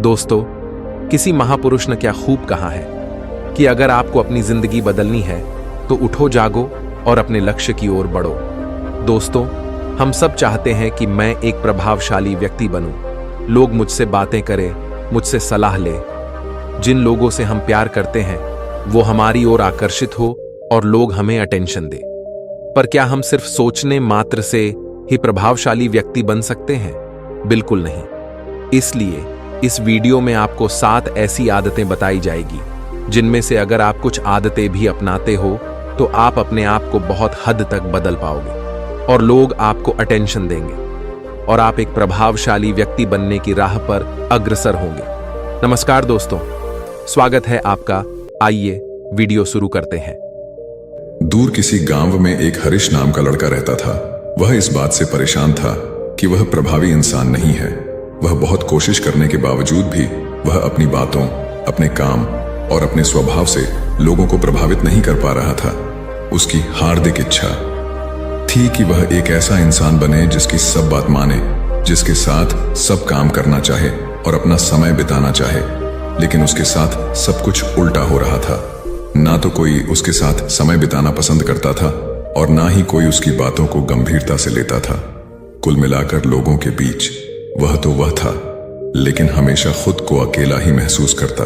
दोस्तों, किसी महापुरुष ने क्या खूब कहा है कि अगर आपको अपनी जिंदगी बदलनी है तो उठो, जागो और अपने लक्ष्य की ओर बढ़ो। दोस्तों, हम सब चाहते हैं कि मैं एक प्रभावशाली व्यक्ति बनूं, लोग मुझसे बातें करें, मुझसे सलाह लें। जिन लोगों से हम प्यार करते हैं वो हमारी ओर आकर्षित हो और लोग हमें अटेंशन दें। पर क्या हम सिर्फ सोचने मात्र से ही प्रभावशाली व्यक्ति बन सकते हैं? बिल्कुल नहीं। इसलिए इस वीडियो में आपको 7 ऐसी आदतें बताई जाएगी जिनमें से अगर आप कुछ आदतें भी अपनाते हो तो आप अपने आप को बहुत हद तक बदल पाओगे और लोग आपको अटेंशन देंगे और आप एक प्रभावशाली व्यक्ति बनने की राह पर अग्रसर होंगे। नमस्कार दोस्तों, स्वागत है आपका। आइए वीडियो शुरू करते हैं। दूर किसी गांव में एक हरीश नाम का लड़का रहता था। वह इस बात से परेशान था कि वह प्रभावी इंसान नहीं है। वह बहुत कोशिश करने के बावजूद भी वह अपनी बातों, अपने काम और अपने स्वभाव से लोगों को प्रभावित नहीं कर पा रहा था। उसकी हार्दिक इच्छा थी कि वह एक ऐसा इंसान बने जिसकी सब बात माने, जिसके साथ सब काम करना चाहे और अपना समय बिताना चाहे। लेकिन उसके साथ सब कुछ उल्टा हो रहा था। ना तो कोई उसके साथ समय बिताना पसंद करता था और ना ही कोई उसकी बातों को गंभीरता से लेता था। कुल मिलाकर लोगों के बीच वह तो वह था, लेकिन हमेशा खुद को अकेला ही महसूस करता।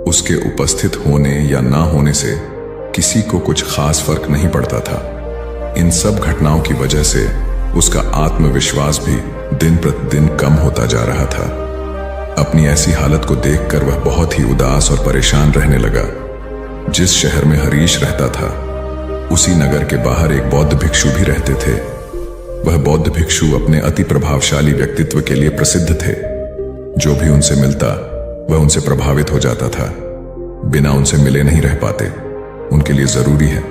उसके उपस्थित होने या ना होने से किसी को कुछ खास फर्क नहीं पड़ता था। इन सब घटनाओं की वजह से उसका आत्मविश्वास भी दिन प्रतिदिन कम होता जा रहा था। अपनी ऐसी हालत को देखकर वह बहुत ही उदास और परेशान रहने लगा। जिस शहर में हरीश रहता था उसी नगर के बाहर एक बौद्ध भिक्षु भी रहते थे। वह बौद्ध भिक्षु अपने अति प्रभावशाली व्यक्तित्व के लिए प्रसिद्ध थे। जो भी उनसे मिलता वह उनसे प्रभावित हो जाता था। बिना उनसे मिले नहीं रह पाते। उनके लिए जरूरी है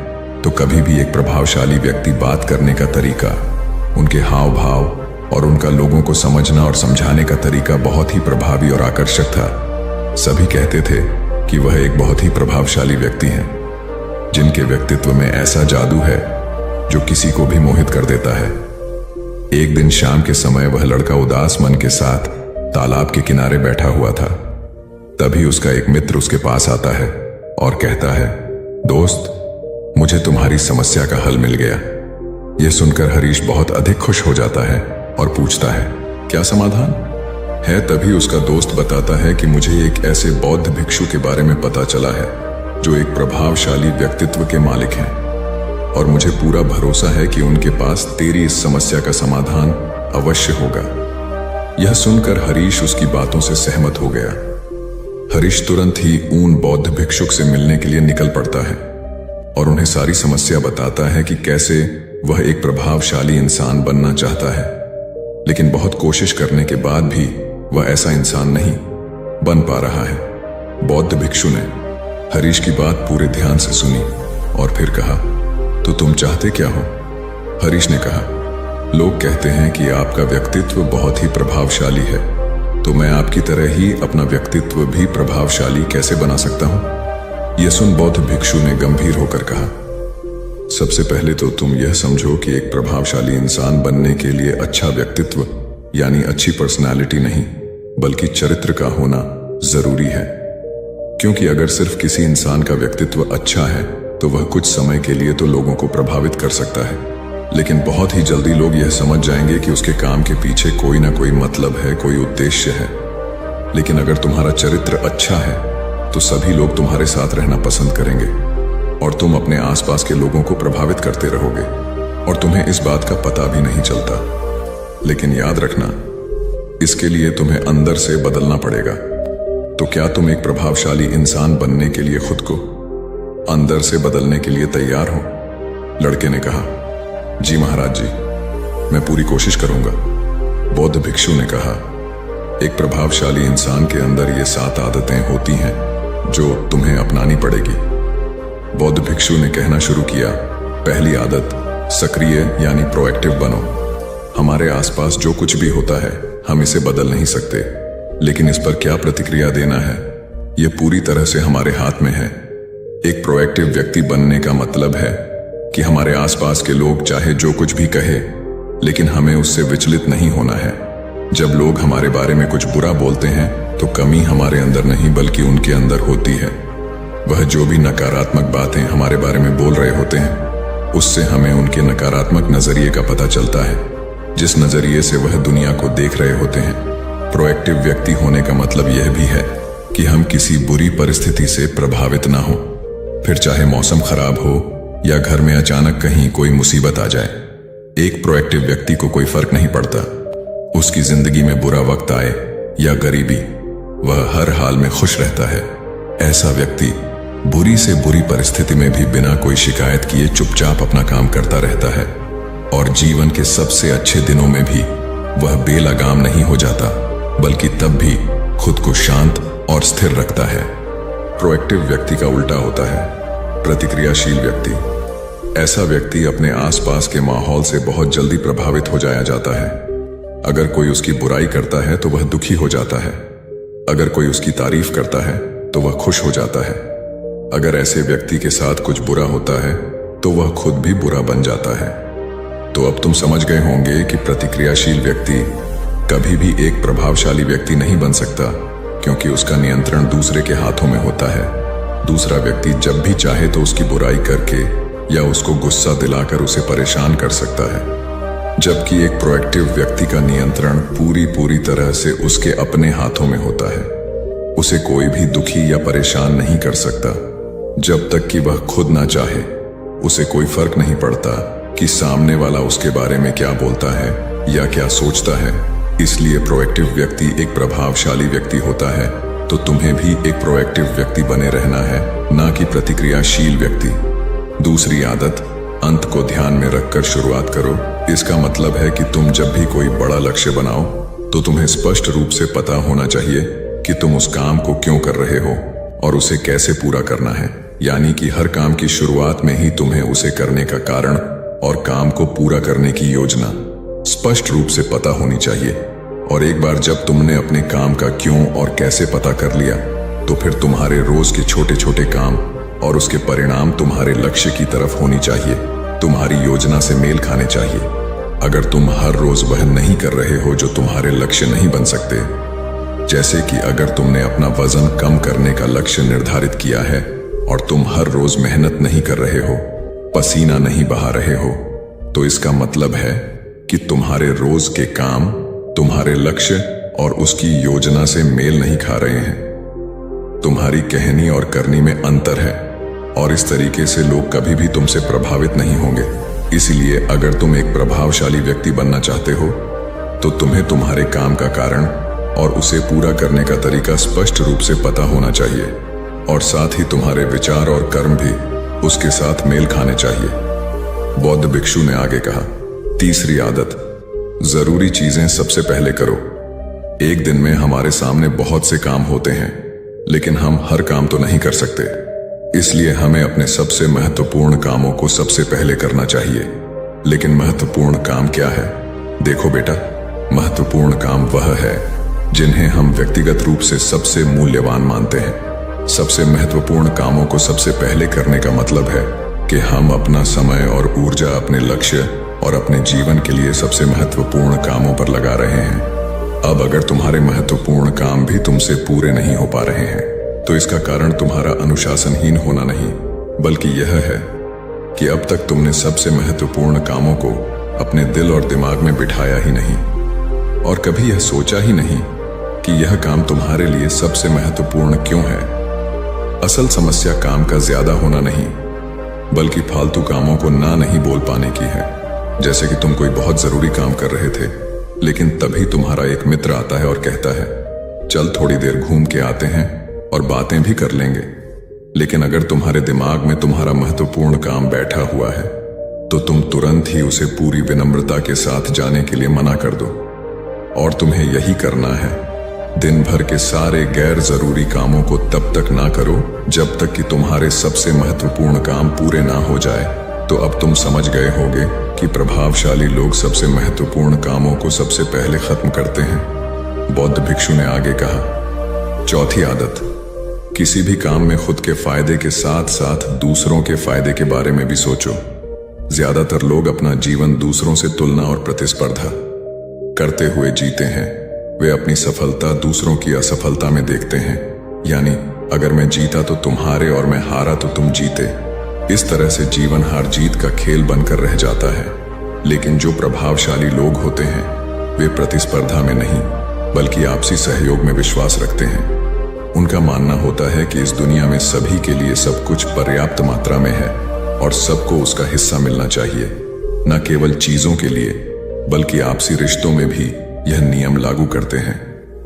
तो कभी भी एक प्रभावशाली व्यक्ति बात करने का तरीका, उनके हाव भाव और उनका लोगों को समझना और समझाने का तरीका बहुत ही प्रभावी और आकर्षक था। सभी कहते थे कि वह एक बहुत ही प्रभावशाली व्यक्ति हैं, जिनके व्यक्तित्व में ऐसा जादू है जो किसी को भी मोहित कर देता है। एक दिन शाम के समय वह लड़का उदास मन के साथ तालाब के किनारे बैठा हुआ था। तभी उसका एक मित्र उसके पास आता है और कहता है, दोस्त, मुझे तुम्हारी समस्या का हल मिल गया। यह सुनकर हरीश बहुत अधिक खुश हो जाता है और पूछता है, क्या समाधान है? तभी उसका दोस्त बताता है कि मुझे एक ऐसे बौद्ध भिक्षु के बारे में पता चला है जो एक प्रभावशाली व्यक्तित्व के मालिक हैं और मुझे पूरा भरोसा है कि उनके पास तेरी इस समस्या का समाधान अवश्य होगा। यह सुनकर हरीश उसकी बातों से सहमत हो गया। हरीश तुरंत ही उन बौद्ध भिक्षुक से मिलने के लिए निकल पड़ता है और उन्हें सारी समस्या बताता है कि कैसे वह एक प्रभावशाली इंसान बनना चाहता है, लेकिन बहुत कोशिश करने के बाद भी वह ऐसा इंसान नहीं बन पा रहा है। बौद्ध भिक्षु ने हरीश की बात पूरे ध्यान से सुनी और फिर कहा, तो तुम चाहते क्या हो? हरीश ने कहा, लोग कहते हैं कि आपका व्यक्तित्व बहुत ही प्रभावशाली है, तो मैं आपकी तरह ही अपना व्यक्तित्व भी प्रभावशाली कैसे बना सकता हूं? यह सुन बौद्ध भिक्षु ने गंभीर होकर कहा, सबसे पहले तो तुम यह समझो कि एक प्रभावशाली इंसान बनने के लिए अच्छा व्यक्तित्व यानी अच्छी पर्सनालिटी नहीं बल्कि चरित्र का होना जरूरी है। क्योंकि अगर सिर्फ किसी इंसान का व्यक्तित्व अच्छा है तो वह कुछ समय के लिए तो लोगों को प्रभावित कर सकता है, लेकिन बहुत ही जल्दी लोग यह समझ जाएंगे कि उसके काम के पीछे कोई ना कोई मतलब है, कोई उद्देश्य है। लेकिन अगर तुम्हारा चरित्र अच्छा है तो सभी लोग तुम्हारे साथ रहना पसंद करेंगे और तुम अपने आसपास के लोगों को प्रभावित करते रहोगे और तुम्हें इस बात का पता भी नहीं चलता। लेकिन याद रखना, इसके लिए तुम्हें अंदर से बदलना पड़ेगा। तो क्या तुम एक प्रभावशाली इंसान बनने के लिए खुद को अंदर से बदलने के लिए तैयार हो? लड़के ने कहा, जी महाराज जी, मैं पूरी कोशिश करूंगा। बौद्ध भिक्षु ने कहा, एक प्रभावशाली इंसान के अंदर ये 7 आदतें होती हैं जो तुम्हें अपनानी पड़ेगी। बौद्ध भिक्षु ने कहना शुरू किया, पहली आदत, सक्रिय यानी प्रोएक्टिव बनो। हमारे आसपास जो कुछ भी होता है हम इसे बदल नहीं सकते, लेकिन इस पर क्या प्रतिक्रिया देना है यह पूरी तरह से हमारे हाथ में है। एक प्रोएक्टिव व्यक्ति बनने का मतलब है कि हमारे आसपास के लोग चाहे जो कुछ भी कहे, लेकिन हमें उससे विचलित नहीं होना है। जब लोग हमारे बारे में कुछ बुरा बोलते हैं तो कमी हमारे अंदर नहीं बल्कि उनके अंदर होती है। वह जो भी नकारात्मक बातें हमारे बारे में बोल रहे होते हैं उससे हमें उनके नकारात्मक नजरिए का पता चलता है, जिस नजरिए से वह दुनिया को देख रहे होते हैं। प्रोएक्टिव व्यक्ति होने का मतलब यह भी है कि हम किसी बुरी परिस्थिति से प्रभावित ना हो, फिर चाहे मौसम खराब हो या घर में अचानक कहीं कोई मुसीबत आ जाए। एक प्रोएक्टिव व्यक्ति को कोई फर्क नहीं पड़ता उसकी जिंदगी में बुरा वक्त आए या गरीबी, वह हर हाल में खुश रहता है। ऐसा व्यक्ति बुरी से बुरी परिस्थिति में भी बिना कोई शिकायत किए चुपचाप अपना काम करता रहता है और जीवन के सबसे अच्छे दिनों में भी वह बेलगाम नहीं हो जाता, बल्कि तब भी खुद को शांत और स्थिर रखता है। प्रोएक्टिव व्यक्ति का उल्टा होता है प्रतिक्रियाशील व्यक्ति। ऐसा व्यक्ति अपने आसपास के माहौल से बहुत जल्दी प्रभावित हो जाया जाता है। अगर कोई उसकी बुराई करता है तो वह दुखी हो जाता है, अगर कोई उसकी तारीफ करता है तो वह खुश हो जाता है। अगर ऐसे व्यक्ति के साथ कुछ बुरा होता है तो वह खुद भी बुरा बन जाता है। तो अब तुम समझ गए होंगे कि प्रतिक्रियाशील व्यक्ति कभी भी एक प्रभावशाली व्यक्ति नहीं बन सकता, क्योंकि उसका नियंत्रण दूसरे के हाथों में होता है। दूसरा व्यक्ति जब भी चाहे तो उसकी बुराई करके या उसको गुस्सा दिलाकर उसे परेशान कर सकता है, जबकि एक प्रोएक्टिव व्यक्ति का नियंत्रण पूरी तरह से उसके अपने हाथों में होता है। उसे कोई भी दुखी या परेशान नहीं कर सकता जब तक कि वह खुद ना चाहे। उसे कोई फर्क नहीं पड़ता कि सामने वाला उसके बारे में क्या बोलता है या क्या सोचता है। इसलिए प्रोएक्टिव व्यक्ति एक प्रभावशाली व्यक्ति होता है। तो तुम्हें भी एक प्रोएक्टिव व्यक्ति बने रहना है, ना कि प्रतिक्रियाशील व्यक्ति। दूसरी आदत, अंत को ध्यान में रखकर शुरुआत करो। इसका मतलब है कि तुम जब भी कोई बड़ा लक्ष्य बनाओ तो तुम्हें स्पष्ट रूप से पता होना चाहिए कि तुम उस काम को क्यों कर रहे हो और उसे कैसे पूरा करना है। यानी कि हर काम की शुरुआत में ही तुम्हें उसे करने का कारण और काम को पूरा करने की योजना स्पष्ट रूप से पता होनी चाहिए। और एक बार जब तुमने अपने काम का क्यों और कैसे पता कर लिया तो फिर तुम्हारे रोज के छोटे छोटे काम और उसके परिणाम तुम्हारे लक्ष्य की तरफ होनी चाहिए, तुम्हारी योजना से मेल खाने चाहिए। अगर तुम हर रोज वह नहीं कर रहे हो जो तुम्हारे लक्ष्य नहीं बन सकते, जैसे कि अगर तुमने अपना वजन कम करने का लक्ष्य निर्धारित किया है और तुम हर रोज मेहनत नहीं कर रहे हो, पसीना नहीं बहा रहे हो, तो इसका मतलब है कि तुम्हारे रोज के काम तुम्हारे लक्ष्य और उसकी योजना से मेल नहीं खा रहे हैं। तुम्हारी कहनी और करनी में अंतर है और इस तरीके से लोग कभी भी तुमसे प्रभावित नहीं होंगे। इसलिए अगर तुम एक प्रभावशाली व्यक्ति बनना चाहते हो तो तुम्हें तुम्हारे काम का कारण और उसे पूरा करने का तरीका स्पष्ट रूप से पता होना चाहिए और साथ ही तुम्हारे विचार और कर्म भी उसके साथ मेल खाने चाहिए। बौद्ध भिक्षु ने आगे कहा, तीसरी आदत, जरूरी चीजें सबसे पहले करो। एक दिन में हमारे सामने बहुत से काम होते हैं, लेकिन हम हर काम तो नहीं कर सकते। इसलिए हमें अपने सबसे महत्वपूर्ण कामों को सबसे पहले करना चाहिए। लेकिन महत्वपूर्ण काम क्या है? देखो बेटा, महत्वपूर्ण काम वह है जिन्हें हम व्यक्तिगत रूप से सबसे मूल्यवान मानते हैं। सबसे महत्वपूर्ण कामों को सबसे पहले करने का मतलब है कि हम अपना समय और ऊर्जा अपने लक्ष्य और अपने जीवन के लिए सबसे महत्वपूर्ण कामों पर लगा रहे हैं। अब अगर तुम्हारे महत्वपूर्ण काम भी तुमसे पूरे नहीं हो पा रहे हैं तो इसका कारण तुम्हारा अनुशासनहीन होना नहीं, बल्कि यह है कि अब तक तुमने सबसे महत्वपूर्ण कामों को अपने दिल और दिमाग में बिठाया ही नहीं और कभी यह सोचा ही नहीं कि यह काम तुम्हारे लिए सबसे महत्वपूर्ण क्यों है। असल समस्या काम का ज्यादा होना नहीं, बल्कि फालतू कामों को ना नहीं बोल पाने की है। जैसे कि तुम कोई बहुत जरूरी काम कर रहे थे, लेकिन तभी तुम्हारा एक मित्र आता है और कहता है, चल थोड़ी देर घूम के आते हैं और बातें भी कर लेंगे। लेकिन अगर तुम्हारे दिमाग में तुम्हारा महत्वपूर्ण काम बैठा हुआ है तो तुम तुरंत ही उसे पूरी विनम्रता के साथ जाने के लिए मना कर दो। और तुम्हें यही करना है, दिन भर के सारे गैर जरूरी कामों को तब तक ना करो जब तक कि तुम्हारे सबसे महत्वपूर्ण काम पूरे ना हो जाए। तो अब तुम समझ गए होगे कि प्रभावशाली लोग सबसे महत्वपूर्ण कामों को सबसे पहले खत्म करते हैं। बौद्ध भिक्षु ने आगे कहा, चौथी आदत, किसी भी काम में खुद के फायदे के साथ साथ दूसरों के फायदे के बारे में भी सोचो। ज्यादातर लोग अपना जीवन दूसरों से तुलना और प्रतिस्पर्धा करते हुए जीते हैं। वे अपनी सफलता दूसरों की असफलता में देखते हैं, यानी अगर मैं जीता तो तुम्हारे और मैं हारा तो तुम जीते। इस तरह से जीवन हार जीत का खेल बनकर रह जाता है। लेकिन जो प्रभावशाली लोग होते हैं वे प्रतिस्पर्धा में नहीं बल्कि आपसी सहयोग में विश्वास रखते हैं। उनका मानना होता है कि इस दुनिया में सभी के लिए सब कुछ पर्याप्त मात्रा में है और सबको उसका हिस्सा मिलना चाहिए। न केवल चीजों के लिए बल्कि आपसी रिश्तों में भी यह नियम लागू करते हैं।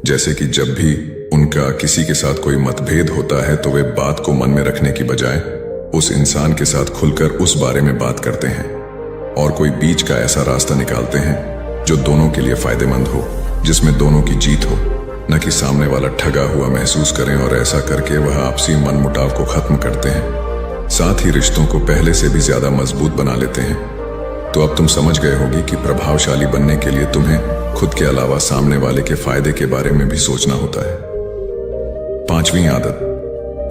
जैसे कि जब भी उनका किसी के साथ कोई मतभेद होता है तो वे बात को मन में रखने की बजाय उस इंसान के साथ खुलकर उस बारे में बात करते हैं और कोई बीच का ऐसा रास्ता निकालते हैं जो दोनों के लिए फायदेमंद हो, जिसमें दोनों की जीत हो, न कि सामने वाला ठगा हुआ महसूस करें। और ऐसा करके वह आपसी मनमुटाव को खत्म करते हैं, साथ ही रिश्तों को पहले से भी ज्यादा मजबूत बना लेते हैं। तो अब तुम समझ गए होगी कि प्रभावशाली बनने के लिए तुम्हें खुद के अलावा सामने वाले के फायदे के बारे में भी सोचना होता है। 5वीं आदत,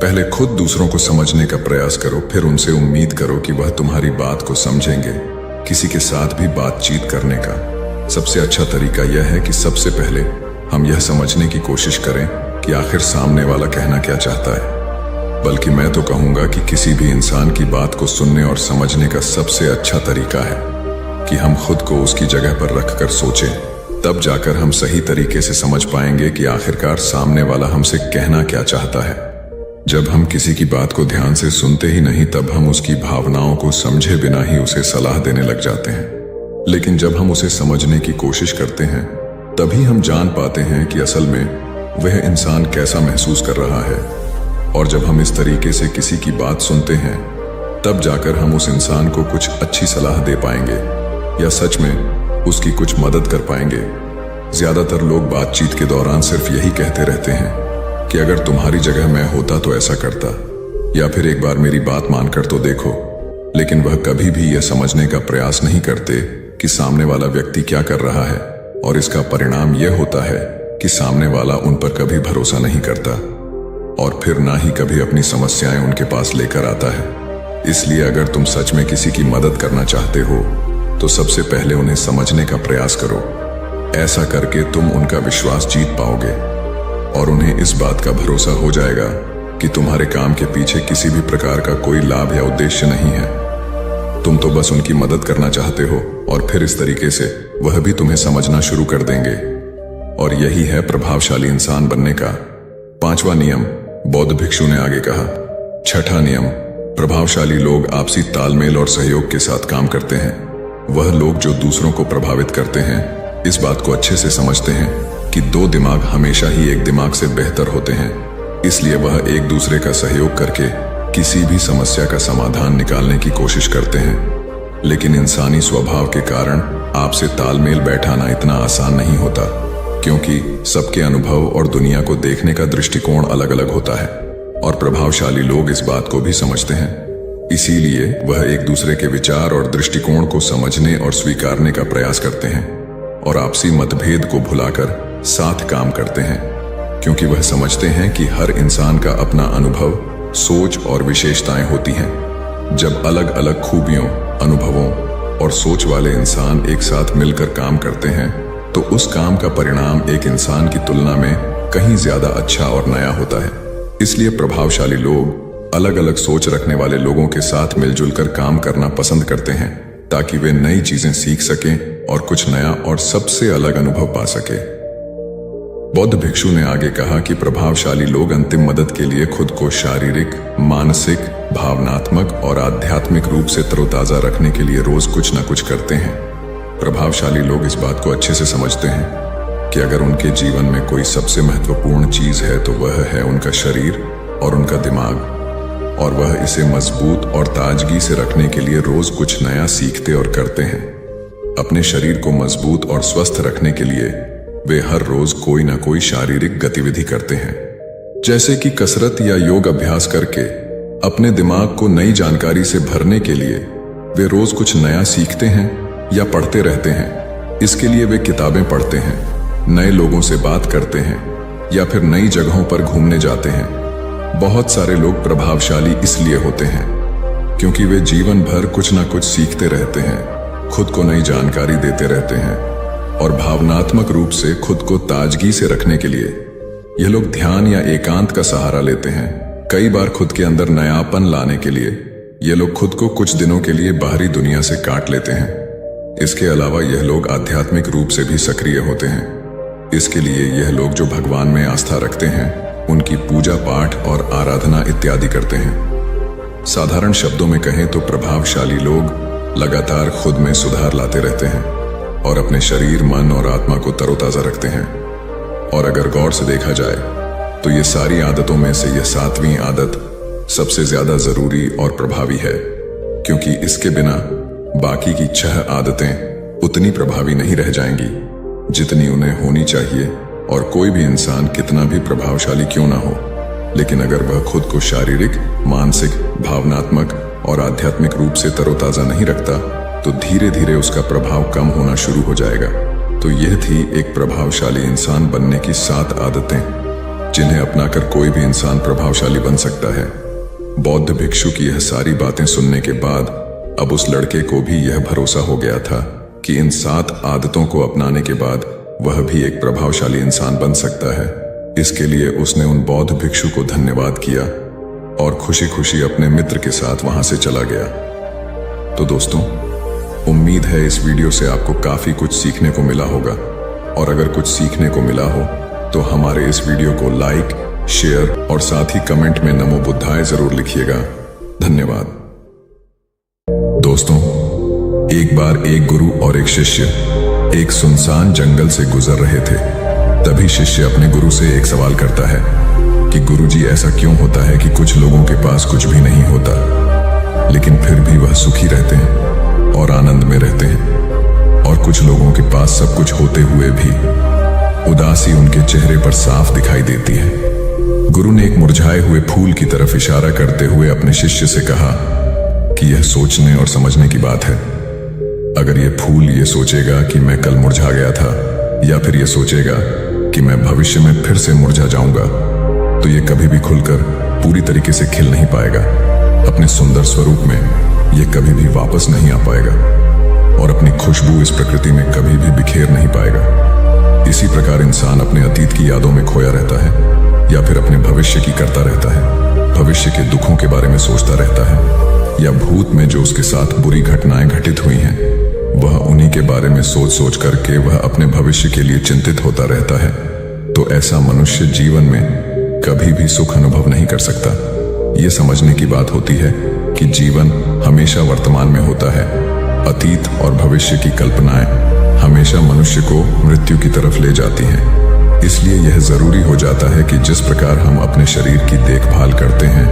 पहले खुद दूसरों को समझने का प्रयास करो, फिर उनसे उम्मीद करो कि वह तुम्हारी बात को समझेंगे। किसी के साथ भी बातचीत करने का सबसे अच्छा तरीका यह है कि सबसे पहले हम यह समझने की कोशिश करें कि आखिर सामने वाला कहना क्या चाहता है। बल्कि मैं तो कहूंगा कि किसी भी इंसान की बात को सुनने और समझने का सबसे अच्छा तरीका है कि हम खुद को उसकी जगह पर रखकर सोचें। तब जाकर हम सही तरीके से समझ पाएंगे कि आखिरकार सामने वाला हमसे कहना क्या चाहता है। जब हम किसी की बात को ध्यान से सुनते ही नहीं तब हम उसकी भावनाओं को समझे बिना ही उसे सलाह देने लग जाते हैं। लेकिन जब हम उसे समझने की कोशिश करते हैं तभी हम जान पाते हैं कि असल में वह इंसान कैसा महसूस कर रहा है। और जब हम इस तरीके से किसी की बात सुनते हैं तब जाकर हम उस इंसान को कुछ अच्छी सलाह दे पाएंगे या सच में उसकी कुछ मदद कर पाएंगे। ज्यादातर लोग बातचीत के दौरान सिर्फ यही कहते रहते हैं कि अगर तुम्हारी जगह मैं होता तो ऐसा करता, या फिर एक बार मेरी बात मानकर तो देखो। लेकिन वह कभी भी यह समझने का प्रयास नहीं करते कि सामने वाला व्यक्ति क्या कर रहा है, और इसका परिणाम यह होता है कि सामने वाला उन पर कभी भरोसा नहीं करता और फिर ना ही कभी अपनी समस्याएं उनके पास लेकर आता है। इसलिए अगर तुम सच में किसी की मदद करना चाहते हो तो सबसे पहले उन्हें समझने का प्रयास करो। ऐसा करके तुम उनका विश्वास जीत पाओगे और उन्हें इस बात का भरोसा हो जाएगा कि तुम्हारे काम के पीछे किसी भी प्रकार का कोई लाभ या उद्देश्य नहीं है। तुम तो बस उनकी मदद करना चाहते हो और फिर इस तरीके से वह भी तुम्हें समझना शुरू कर देंगे। और यही है प्रभावशाली इंसान बनने का 5वां नियम, बौद्ध भिक्षु ने आगे कहा। 6ठा नियम, प्रभावशाली लोग आपसी तालमेल और सहयोग के साथ काम करते हैं। वह लोग जो दूसरों को प्रभावित करते हैं इस बात को अच्छे से समझते हैं कि 2 दिमाग हमेशा ही एक दिमाग से बेहतर होते हैं। इसलिए वह एक दूसरे का सहयोग करके किसी भी समस्या का समाधान निकालने की कोशिश करते हैं। लेकिन इंसानी स्वभाव के कारण आपसे तालमेल बैठाना इतना आसान नहीं होता, क्योंकि सबके अनुभव और दुनिया को देखने का दृष्टिकोण अलग अलग होता है और प्रभावशाली लोग इस बात को भी समझते हैं। इसीलिए वह एक दूसरे के विचार और दृष्टिकोण को समझने और स्वीकारने का प्रयास करते हैं और आपसी मतभेद को भुलाकर साथ काम करते हैं, क्योंकि वह समझते हैं कि हर इंसान का अपना अनुभव, सोच और विशेषताएं होती हैं। जब अलग अलग खूबियों, अनुभवों और सोच वाले इंसान एक साथ मिलकर काम करते हैं तो उस काम का परिणाम एक इंसान की तुलना में कहीं ज्यादा अच्छा और नया होता है। इसलिए प्रभावशाली लोग अलग अलग सोच रखने वाले लोगों के साथ मिलजुल कर काम करना पसंद करते हैं ताकि वे नई चीजें सीख सकें और कुछ नया और सबसे अलग अनुभव पा सके। बौद्ध भिक्षु ने आगे कहा कि प्रभावशाली लोग अंतिम मदद के लिए खुद को शारीरिक, मानसिक, भावनात्मक और आध्यात्मिक रूप से तरोताजा रखने के लिए रोज कुछ न कुछ करते हैं। प्रभावशाली लोग इस बात को अच्छे से समझते हैं कि अगर उनके जीवन में कोई सबसे महत्वपूर्ण चीज है तो वह है उनका शरीर और उनका दिमाग, और वह इसे मजबूत और ताजगी से रखने के लिए रोज कुछ नया सीखते और करते हैं। अपने शरीर को मजबूत और स्वस्थ रखने के लिए वे हर रोज कोई ना कोई शारीरिक गतिविधि करते हैं, जैसे कि कसरत या योग अभ्यास करके। अपने दिमाग को नई जानकारी से भरने के लिए वे रोज कुछ नया सीखते हैं या पढ़ते रहते हैं। इसके लिए वे किताबें पढ़ते हैं, नए लोगों से बात करते हैं या फिर नई जगहों पर घूमने जाते हैं। बहुत सारे लोग प्रभावशाली इसलिए होते हैं क्योंकि वे जीवन भर कुछ ना कुछ सीखते रहते हैं, खुद को नई जानकारी देते रहते हैं और भावनात्मक रूप से खुद को ताजगी से रखने के लिए यह लोग ध्यान या एकांत का सहारा लेते हैं। कई बार खुद के अंदर नयापन लाने के लिए ये लोग खुद को कुछ दिनों के लिए बाहरी दुनिया से काट लेते हैं। इसके अलावा यह लोग आध्यात्मिक रूप से भी सक्रिय होते हैं। इसके लिए यह लोग जो भगवान में आस्था रखते हैं उनकी पूजा पाठ और आराधना इत्यादि करते हैं। साधारण शब्दों में कहें तो प्रभावशाली लोग लगातार खुद में सुधार लाते रहते हैं और अपने शरीर, मन और आत्मा को तरोताजा रखते हैं। और अगर गौर से देखा जाए तो ये सारी आदतों में से यह 7वीं आदत सबसे ज्यादा जरूरी और प्रभावी है, क्योंकि इसके बिना बाकी की 6 आदतें उतनी प्रभावी नहीं रह जाएंगी जितनी उन्हें होनी चाहिए। और कोई भी इंसान कितना भी प्रभावशाली क्यों ना हो, लेकिन अगर वह खुद को शारीरिक, मानसिक, भावनात्मक और आध्यात्मिक रूप से तरोताजा नहीं रखता तो धीरे धीरे उसका प्रभाव कम होना शुरू हो जाएगा। तो यह थी एक प्रभावशाली इंसान बनने की 7 आदतें जिन्हें अपनाकर कोई भी इंसान प्रभावशाली बन सकता है। बौद्ध भिक्षु की यह सारी बातें सुनने के बाद अब उस लड़के को भी यह भरोसा हो गया था कि इन 7 आदतों को अपनाने के बाद वह भी एक प्रभावशाली इंसान बन सकता है। इसके लिए उसने उन बौद्ध भिक्षु को धन्यवाद किया और खुशी खुशी अपने मित्र के साथ वहां से चला गया। तो दोस्तों, उम्मीद है इस वीडियो से आपको काफी कुछ सीखने को मिला होगा, और अगर कुछ सीखने को मिला हो तो हमारे इस वीडियो को लाइक, शेयर और साथ ही कमेंट में नमो बुद्धाय जरूर लिखिएगा। धन्यवाद। दोस्तों, एक बार एक गुरु और एक शिष्य एक सुनसान जंगल से गुजर रहे थे। तभी शिष्य अपने गुरु से एक सवाल करता है कि गुरुजी, ऐसा क्यों होता है कि कुछ लोगों के पास कुछ भी नहीं होता लेकिन फिर भी वह सुखी रहते हैं और आनंद में रहते हैं, और कुछ लोगों के पास सब कुछ होते हुए भी उदासी उनके चेहरे पर साफ दिखाई देती है। गुरु ने एक मुरझाए हुए फूल की तरफ इशारा करते हुए अपने शिष्य से कहा कि यह सोचने और समझने की बात है। अगर यह फूल ये सोचेगा कि मैं कल मुरझा गया था, या फिर यह सोचेगा कि मैं भविष्य में फिर से मुरझा जाऊंगा, तो यह कभी भी खुलकर पूरी तरीके से खिल नहीं पाएगा। अपने सुंदर स्वरूप में यह कभी भी वापस नहीं आ पाएगा और अपनी खुशबू इस प्रकृति में कभी भी बिखेर नहीं पाएगा। इसी प्रकार इंसान अपने अतीत की यादों में खोया रहता है या फिर अपने भविष्य की करता रहता है। भविष्य के दुखों के बारे में सोचता रहता है, या भूत में जो उसके साथ बुरी घटनाएं घटित हुई हैं वह उन्हीं के बारे में सोच सोच करके वह अपने भविष्य के लिए चिंतित होता रहता है। तो ऐसा मनुष्य जीवन में कभी भी सुख अनुभव नहीं कर सकता। ये समझने की बात होती है कि जीवन हमेशा वर्तमान में होता है। अतीत और भविष्य की कल्पनाएं हमेशा मनुष्य को मृत्यु की तरफ ले जाती हैं। इसलिए यह जरूरी हो जाता है कि जिस प्रकार हम अपने शरीर की देखभाल करते हैं,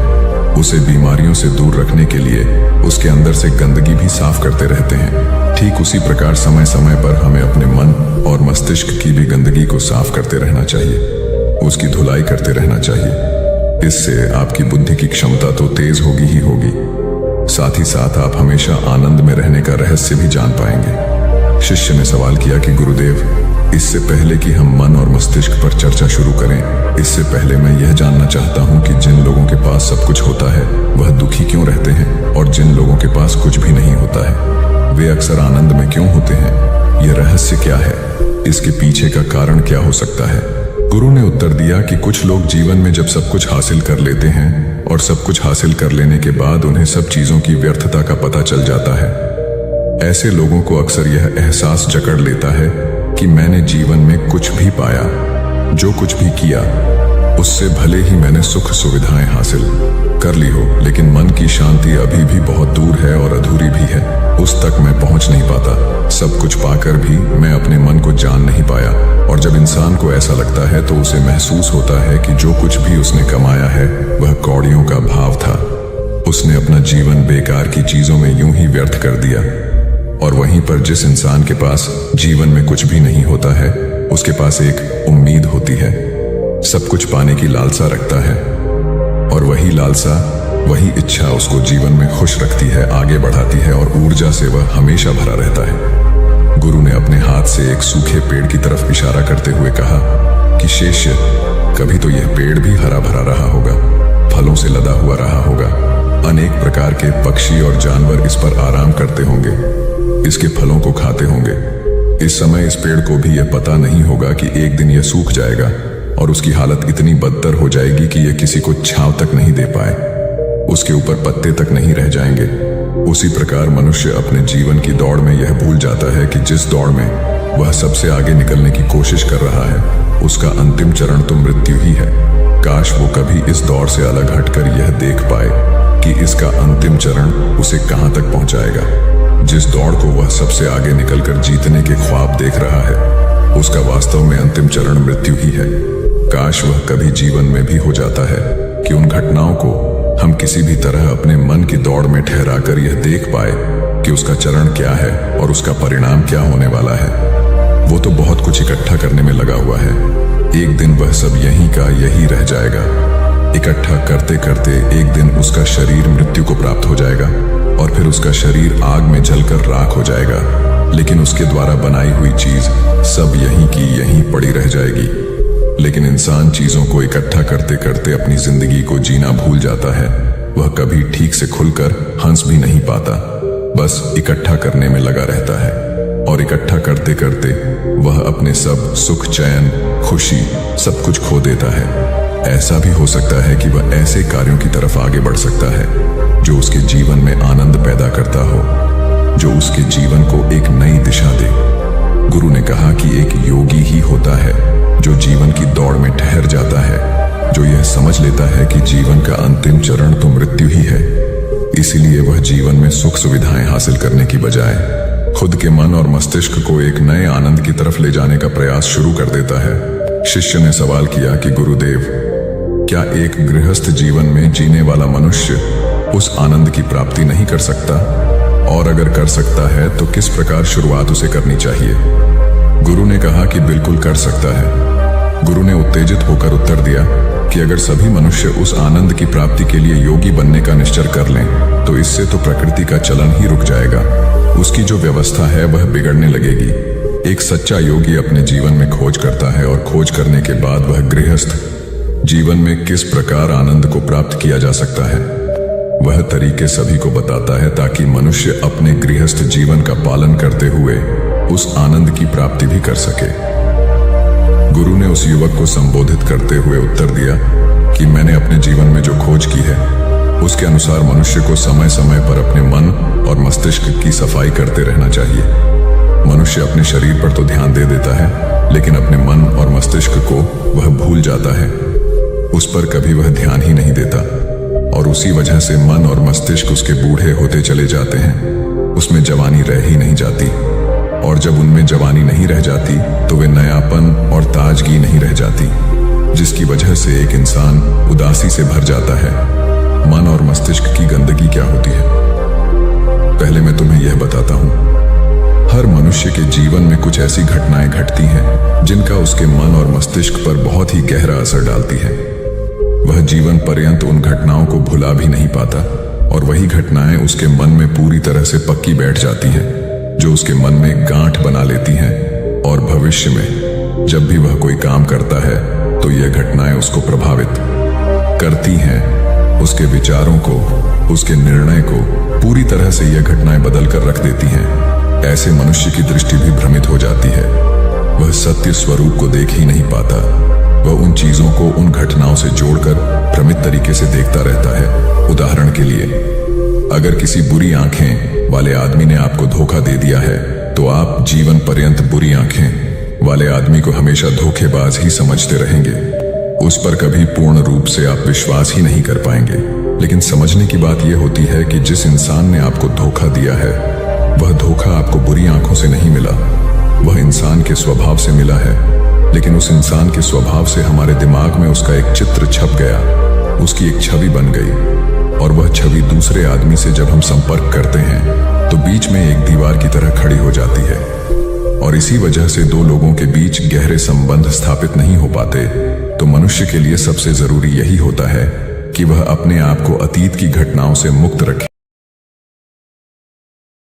उसे बीमारियों से दूर रखने के लिए उसके अंदर से गंदगी भी साफ करते रहते हैं। ठीक उसी प्रकार समय समय पर हमें अपने मन और मस्तिष्क की भी गंदगी को साफ करते रहना चाहिए, उसकी धुलाई करते रहना चाहिए। इससे आपकी बुद्धि की क्षमता तो तेज होगी ही होगी, साथ ही साथ आप हमेशा आनंद में रहने का रहस्य भी जान पाएंगे। शिष्य ने सवाल किया कि गुरुदेव, इससे पहले कि हम मन और मस्तिष्क पर चर्चा शुरू करें, इससे पहले मैं यह जानना चाहता हूं कि जिन लोगों के पास सब कुछ होता है वह दुखी क्यों रहते हैं, और जिन लोगों के पास कुछ भी नहीं होता है वे अक्सर आनंद में क्यों होते हैं? यह रहस्य क्या है? इसके पीछे का कारण क्या हो सकता है? गुरु ने उत्तर दिया कि कुछ लोग जीवन में जब सब कुछ हासिल कर लेते हैं और सब कुछ हासिल कर लेने के बाद उन्हें सब चीजों की व्यर्थता का पता चल जाता है। ऐसे लोगों को अक्सर यह एहसास जकड़ लेता है कि मैंने जीवन में कुछ भी पाया, जो कुछ भी किया उससे भले ही मैंने सुख सुविधाएं हासिल कर ली हो, लेकिन मन की शांति अभी भी बहुत दूर है और अधूरी भी है। उस तक मैं पहुंच नहीं पाता। सब कुछ पाकर भी मैं अपने मन को जान नहीं पाया। और जब इंसान को ऐसा लगता है तो उसे महसूस होता है कि जो कुछ भी उसने कमाया है वह कौड़ियों का भाव था। उसने अपना जीवन बेकार की चीजों में यूं ही व्यर्थ कर दिया। और वहीं पर जिस इंसान के पास जीवन में कुछ भी नहीं होता है, उसके पास एक उम्मीद होती है, सब कुछ पाने की लालसा रखता है, और वही लालसा, वही इच्छा उसको जीवन में खुश रखती है, आगे बढ़ाती है और ऊर्जा से वह हमेशा भरा रहता है। गुरु ने अपने हाथ से एक सूखे पेड़ की तरफ इशारा करते हुए कहा कि शिष्य, कभी तो यह पेड़ भी हरा भरा रहा होगा, फलों से लदा हुआ रहा होगा, अनेक प्रकार के पक्षी और जानवर इस पर आराम करते होंगे, इसके फलों को खाते होंगे, इस समय इस पेड़ को भी यह पता नहीं होगा कि एक दिन यह सूख जाएगा और उसकी हालत इतनी बदतर हो जाएगी कि यह किसी को छांव तक नहीं दे पाए, उसके ऊपर पत्ते तक नहीं रह जाएंगे। उसी प्रकार मनुष्य अपने जीवन की दौड़ में यह भूल जाता है कि जिस दौड़ में वह सबसे आगे निकलने की कोशिश कर रहा है उसका अंतिम चरण तो मृत्यु ही है। काश वो कभी इस दौड़ से अलग हटकर यह देख पाए कि इसका अंतिम चरण उसे कहां तक पहुंचाएगा। जिस दौड़ को वह सबसे आगे निकलकर जीतने के ख्वाब देख रहा है उसका वास्तव में अंतिम चरण मृत्यु ही है। काश वह कभी जीवन में भी हो जाता है कि उन घटनाओं को हम किसी भी तरह अपने मन की दौड़ में ठहराकर यह देख पाए कि उसका चरण क्या है और उसका परिणाम क्या होने वाला है। वो तो बहुत कुछ इकट्ठा करने में लगा हुआ है, एक दिन वह सब यहीं का यही रह जाएगा। इकट्ठा करते करते एक दिन उसका शरीर मृत्यु को प्राप्त हो जाएगा और फिर उसका शरीर आग में जलकर राख हो जाएगा, लेकिन उसके द्वारा बनाई हुई चीज सब यहीं की यहीं पड़ी रह जाएगी। लेकिन इंसान चीजों को इकट्ठा करते करते अपनी जिंदगी को जीना भूल जाता है। वह कभी ठीक से खुलकर हंस भी नहीं पाता, बस इकट्ठा करने में लगा रहता है और इकट्ठा करते करते वह अपने सब सुख, चैन, खुशी सब कुछ खो देता है। ऐसा भी हो सकता है कि वह ऐसे कार्यों की तरफ आगे बढ़ सकता है जो उसके जीवन में आनंद पैदा करता हो, जो उसके जीवन को एक नई दिशा दे। गुरु ने कहा कि एक योगी ही होता है जो जीवन की दौड़ में ठहर जाता है, जो यह समझ लेता है कि जीवन का अंतिम चरण तो मृत्यु ही है। इसीलिए वह जीवन में सुख सुविधाएं हासिल करने की बजाय खुद के मन और मस्तिष्क को एक नए आनंद की तरफ ले जाने का प्रयास शुरू कर देता है। शिष्य ने सवाल किया कि गुरुदेव, क्या एक गृहस्थ जीवन में जीने वाला मनुष्य उस आनंद की प्राप्ति नहीं कर सकता? और अगर कर सकता है तो किस प्रकार शुरुआत उसे करनी चाहिए? गुरु ने कहा कि बिल्कुल कर सकता है। गुरु ने उत्तेजित होकर उत्तर दिया कि अगर सभी मनुष्य उस आनंद की प्राप्ति के लिए योगी बनने का निश्चय कर लें तो इससे तो प्रकृति का चलन ही रुक जाएगा, उसकी जो व्यवस्था है वह बिगड़ने लगेगी। एक सच्चा योगी अपने जीवन में खोज करता है और खोज करने के बाद वह गृहस्थ जीवन में किस प्रकार आनंद को प्राप्त किया जा सकता है वह तरीके सभी को बताता है, ताकि मनुष्य अपने गृहस्थ जीवन का पालन करते हुए उस आनंद की प्राप्ति भी कर सके। गुरु ने उस युवक को संबोधित करते हुए उत्तर दिया कि मैंने अपने जीवन में जो खोज की है उसके अनुसार मनुष्य को समय समय पर अपने मन और मस्तिष्क की सफाई करते रहना चाहिए। मनुष्य अपने शरीर पर तो ध्यान दे देता है, लेकिन अपने मन और मस्तिष्क को वह भूल जाता है, उस पर कभी वह ध्यान ही नहीं देता और उसी वजह से मन और मस्तिष्क उसके बूढ़े होते चले जाते हैं। उसमें जवानी रह ही नहीं जाती और जब उनमें जवानी नहीं रह जाती तो वे नयापन और ताजगी नहीं रह जाती, जिसकी वजह से एक इंसान उदासी से भर जाता है। मन और मस्तिष्क की गंदगी क्या होती है? पहले मैं तुम्हें यह बताता हूं। हर मनुष्य के जीवन में कुछ ऐसी घटनाएं घटती हैं जिनका उसके मन और मस्तिष्क पर बहुत ही गहरा असर डालती है। वह जीवन पर्यंत उन घटनाओं को भुला भी नहीं पाता और वही घटनाएं उसके मन में पूरी तरह से पक्की बैठ जाती हैं, जो उसके मन में गांठ बना लेती हैं और भविष्य में जब भी वह कोई काम करता है तो यह घटनाएं उसको प्रभावित करती हैं। उसके विचारों को, उसके निर्णय को पूरी तरह से यह घटनाएं बदल कर रख देती हैं। ऐसे मनुष्य की दृष्टि भी भ्रमित हो जाती है, वह सत्य स्वरूप को देख ही नहीं पाता। वह उन चीजों को उन घटनाओं से जोड़कर भ्रमित तरीके से देखता रहता है। उदाहरण के लिए, अगर किसी बुरी आंखें वाले आदमी ने आपको धोखा दे दिया है तो आप जीवन पर्यंत बुरी आंखें वाले आदमी को हमेशा धोखेबाज ही समझते रहेंगे। उस पर कभी पूर्ण रूप से आप विश्वास ही नहीं कर पाएंगे। लेकिन समझने की बात यह होती है कि जिस इंसान ने आपको धोखा दिया है वह धोखा आपको बुरी आंखों से नहीं मिला, वह इंसान के स्वभाव से मिला है। लेकिन उस इंसान के स्वभाव से हमारे दिमाग में उसका एक चित्र छप गया, उसकी एक छवि बन गई और वह छवि दूसरे आदमी से जब हम संपर्क करते हैं तो बीच में एक दीवार की तरह खड़ी हो जाती है और इसी वजह से दो लोगों के बीच गहरे संबंध स्थापित नहीं हो पाते। तो मनुष्य के लिए सबसे जरूरी यही होता है कि वह अपने आप को अतीत की घटनाओं से मुक्त रखे।